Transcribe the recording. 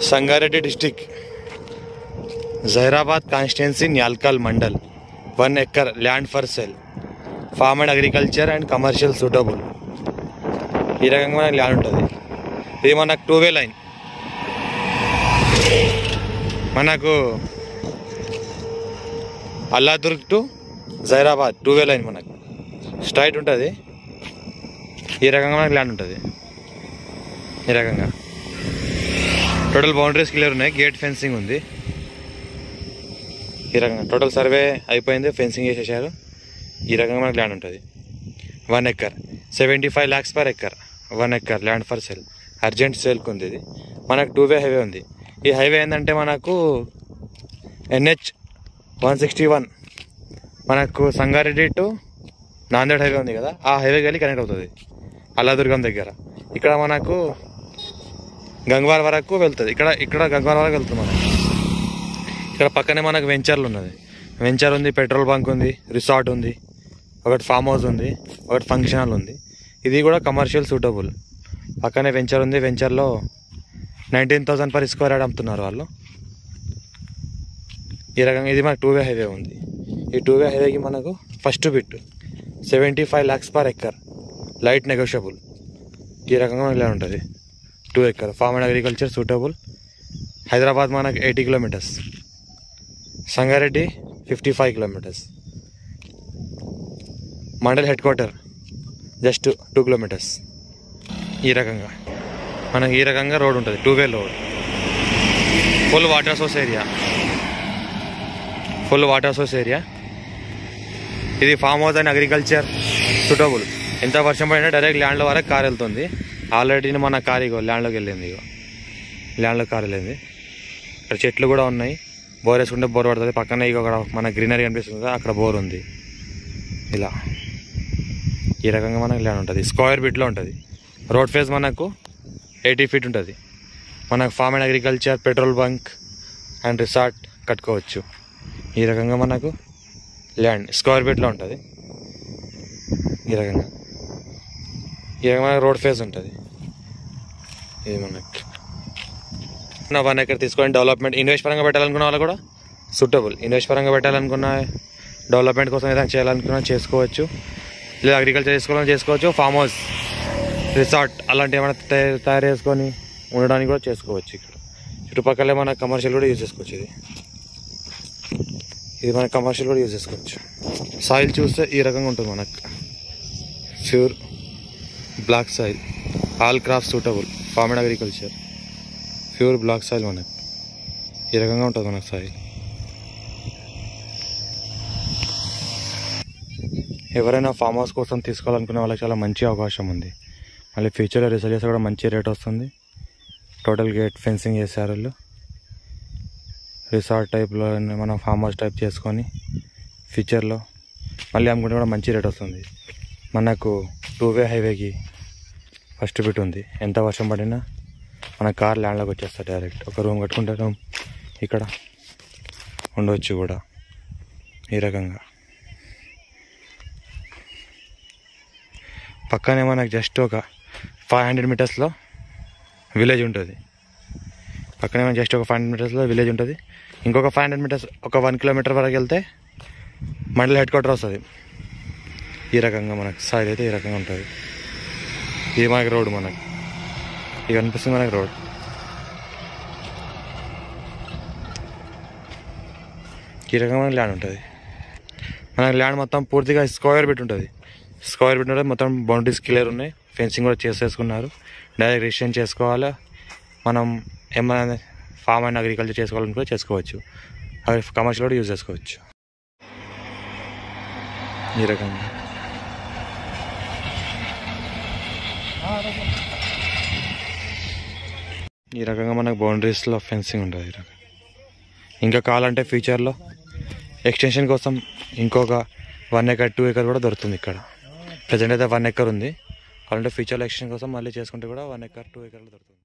Sangareddy district Zaheerabad constituency Nyalkal mandal 1 acre land for sale farm and agriculture and commercial suitable ఈ రకంగా మనకు land ఉంటుంది. ఇది మనకు 2-way లైన్, మనకు Alladurg to Zaheerabad 2-way line మనకు స్ట్రైట్ ఉంటుంది. ఈ రకంగా మనకు ల్యాండ్ ఉంటుంది. ఈ రకంగా టోటల్ బౌండరీస్ క్లియర్ ఉన్నాయి, గేట్ ఫెన్సింగ్ ఉంది. ఈ రకంగా టోటల్ సర్వే అయిపోయింది, ఫెన్సింగ్ చేసేసారు. ఈ రకంగా మనకు ల్యాండ్ ఉంటుంది. 1 acre 75 lakhs per acre. 1 acre land for sale, urgent సేల్కి ఉంది. ఇది మనకు 2-way హైవే ఉంది. ఈ హైవే ఏంటంటే మనకు NH 161 మనకు సంగారెడ్డి టు నాందేడ్ హైవే ఉంది కదా, ఆ హైవే వెళ్ళి కనెక్ట్ అవుతుంది అల్లాదుర్గం దగ్గర. ఇక్కడ మనకు గంగవార్ వరకు వెళ్తుంది. ఇక్కడ గంగవార్ వరకు వెళ్తుంది మనకు. ఇక్కడ పక్కనే మనకు వెంచర్లు ఉన్నది, వెంచర్ ఉంది, పెట్రోల్ బంక్ ఉంది, రిసార్ట్ ఉంది, ఒకటి ఫామ్ హౌస్ ఉంది, ఒకటి ఫంక్షన్ హాల్ ఉంది. ఇది కూడా కమర్షియల్ సూటబుల్. పక్కనే వెంచర్ ఉంది, వెంచర్లో 19,000 per square yard అమ్ముతున్నారు వాళ్ళు. ఈ రకంగా ఇది మనకు 2-way హైవే ఉంది. ఈ 2-way హైవేకి మనకు first bit 75 lakhs per acre, light negotiable. ఈ రకంగా మనకు ఇలా ఉంటుంది. 2 acre farm and agriculture suitable. Hyderabad మనకు 80 kilometers, Sangareddy 55 kilometers, mandal headquarter just 2 kilometers. ఈ రకంగా మనకి ఈ రకంగా రోడ్ ఉంటుంది, 2-way road. Full water source area. ఇది farm house and agriculture suitable. ఎంత వర్షం పడినా డైరెక్ట్ ల్యాండ్లో వరకు కార్ వెళ్తుంది. ఆల్రెడీ మన కార్ ఇగో ల్యాండ్లోకి వెళ్ళింది, ల్యాండ్లో కార్ వెళ్ళింది. ఇక్కడ చెట్లు కూడా ఉన్నాయి, బోర్ వేసుకుంటే బోర్ పడుతుంది. పక్కన ఇక అక్కడ మన గ్రీనరీ కనిపిస్తుంది, అక్కడ బోర్ ఉంది. ఇలా ఈ రకంగా మనకు ల్యాండ్ ఉంటుంది. స్క్వేర్ బిట్లో ఉంటుంది. రోడ్ ఫేస్ మనకు 80 feet ఉంటుంది. మనకు farm and agriculture, petrol bunk and resort కట్టుకోవచ్చు. ఈ రకంగా మనకు ల్యాండ్ స్క్వేర్ బిట్లో ఉంటుంది. ఈ రకంగా మనకు రోడ్ ఫేస్ ఉంటుంది. ఇది మనకి 1 acre తీసుకొని డెవలప్మెంట్ ఇన్వెస్ట్ పరంగా పెట్టాలనుకున్న వాళ్ళు కూడా సూటబుల్. ఇన్వెస్ట్ పరంగా పెట్టాలనుకున్న, డెవలప్మెంట్ కోసం ఏదైనా చేయాలనుకున్నా చేసుకోవచ్చు, లేదా అగ్రికల్చర్ చేసుకోవచ్చు. ఫామ్ హౌస్, రిసార్ట్ అలాంటివి ఏమైనా తయారు చేసుకొని ఉండడానికి కూడా చేసుకోవచ్చు. ఇక్కడ చుట్టుపక్కలే మన కమర్షియల్ కూడా యూజ్ చేసుకోవచ్చు. ఇది మన కమర్షియల్ కూడా యూజ్ చేసుకోవచ్చు. సాయిల్ చూస్తే ఈ రకంగా ఉంటుంది మనకు. Pure black soil, all crops suitable, farm and agriculture, pure black soil మనకు. ఈ రకంగా ఉంటుంది మనకు సాయిల్. ఎవరైనా ఫామ్ హౌస్ కోసం తీసుకోవాలనుకునే వాళ్ళకి చాలా మంచి అవకాశం ఉంది. మళ్ళీ ఫ్యూచర్లో రిసర్చ్ చేస్తే కూడా మంచి రేట్ వస్తుంది. టోటల్ గేట్ ఫెన్సింగ్ చేశారు వాళ్ళు. రిసార్ట్ టైప్లో మనం ఫామ్ హౌస్ టైప్ చేసుకొని ఫ్యూచర్లో మళ్ళీ అమ్ముకుంటే కూడా మంచి రేట్ వస్తుంది. మనకు 2-way హైవేకి ఫస్ట్ బిట్ ఉంది. ఎంత వర్షం పడినా మన కార్ ల్యాండ్లోకి వచ్చేస్తారు డైరెక్ట్. ఒక రూమ్ కట్టుకుంటే రూమ్ ఇక్కడ ఉండవచ్చు కూడా. ఈ రకంగా పక్కనే మనకు జస్ట్ ఒక 500 meters విలేజ్ ఉంటుంది. పక్కనే మనకు జస్ట్ ఒక 500 meters విలేజ్ ఉంటుంది. ఇంకొక 500 meters, ఒక 1 kilometer వరకు వెళ్తే మండల్ హెడ్ క్వార్టర్ వస్తుంది. ఈ రకంగా మనకు సాయిల్ అయితే ఈ రకంగా ఉంటుంది. ఇది మనకి రోడ్, మనకి ఇది కనిపిస్తుంది మనకి రోడ్. ఈ రకంగా మనకి ల్యాండ్ ఉంటుంది. మనకి ల్యాండ్ మొత్తం పూర్తిగా స్క్వేర్ బిట్ ఉంటుంది. స్క్వేర్ బిట్ ఉంటుంది. మొత్తం బౌండరీస్ క్లియర్ ఉన్నాయి, ఫెన్సింగ్ కూడా చేసేసుకున్నారు. డైరెక్ట్ రిజిస్ట్రేషన్ చేసుకోవాలా, మనం ఏమైనా ఫార్మ్ అండ్ అగ్రికల్చర్ చేసుకోవాలని కూడా చేసుకోవచ్చు. కమర్షియల్ కూడా యూజ్ చేసుకోవచ్చు. ఈ రకంగా మనకు బౌండరీస్లో ఫెన్సింగ్ ఉంటుంది. ఇంకా కావాలంటే ఫ్యూచర్లో ఎక్స్టెన్షన్ కోసం ఇంకొక 1 acre 2 acre కూడా దొరుకుతుంది. ఇక్కడ ప్రజెంట్ అయితే 1 acre ఉంది. కావాలంటే ఫ్యూచర్లో ఎక్స్టెన్షన్ కోసం మళ్ళీ చేసుకుంటే కూడా 1 acre 2 acre దొరుకుతుంది.